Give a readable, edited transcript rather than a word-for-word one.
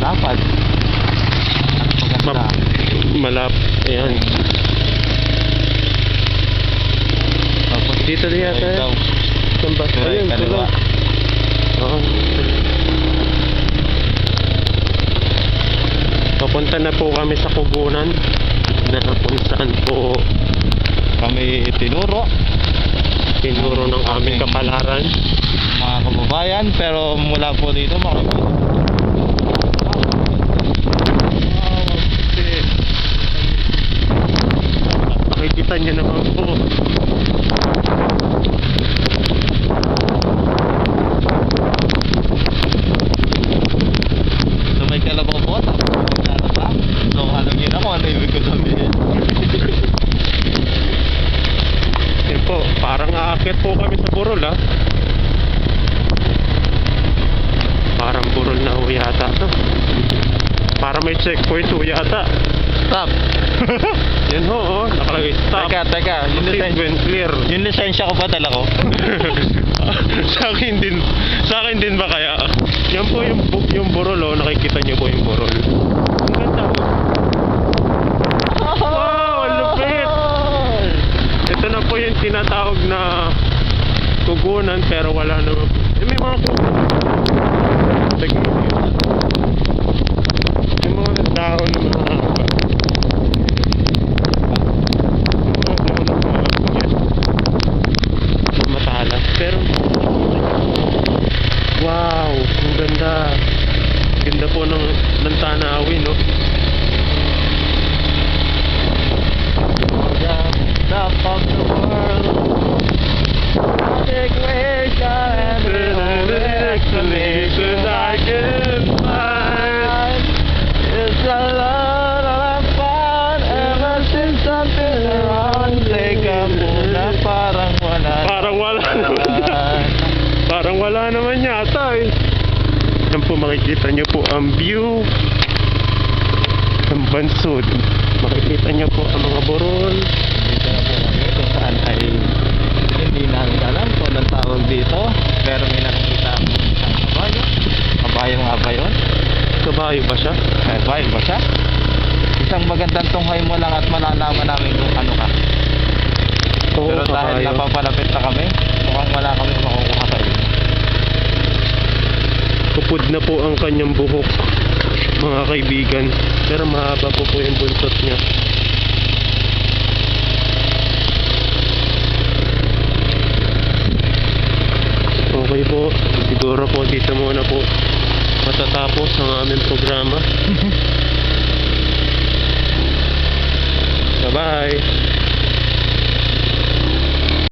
malapad. At maganda. Ayan. Tapos Dito din yata ikaw. Saan ba? Pero Ayun, kaliwa. Oo. Papunta na po kami sa Kubunan na kung saan po Kami tinuro tinuro ng aming kapalaran. mga kababayan, pero mula po dito Makikita niyo naman po. so may kalabaw po, tapos magkano pa? So alam niyo na kung ano ibig ko sabihin. Yan po, parang aakyat po kami sa Burol Parang Burol na ho yata to. Para may checkpoint ho yata. Stop. Yan ho, nakalagay stop. Teka, yung Proceed when clear. yung lisensya ko ba dala ko? Sa akin din ba kaya? Yan po yung Burol nakikita niyo po yung Burol. Ang ganda ho. Wow, ang lupit. Ito na po yung tinatawag na Kugunan, pero wala naman. May mga kugunan. Yung mga tao na mga matalas. Pero wow, ang ganda. Ganda po ng tanawin, no? Top of the world. Take and Explanations I can find. It's a lot of fun ever since I've been around. Teka muna, parang wala. Parang wala naman yata Yan po, makikita nyo po ang view ng Bansod. Makikita nyo po ang mga Burol. Dito na po kami kung saan ay hindi namin alam kung anong tawag dito. Pero may nakikita akong isang kabayo. Kabayo nga ba yun? Kabayo ba siya? Kabayo ba siya? Isang magandang tunghay mo lang at malalaman namin kung ano ka. Oo, Pero dahil kabayo. napapalapit na kami, mukhang wala kami makukuha sa iyo. Kupod na po ang kanyang buhok, mga kaibigan. Pero mahaba po yung buntot niya. Okay po, siguro po dito muna po matatapos ang aming programa. Bye-bye!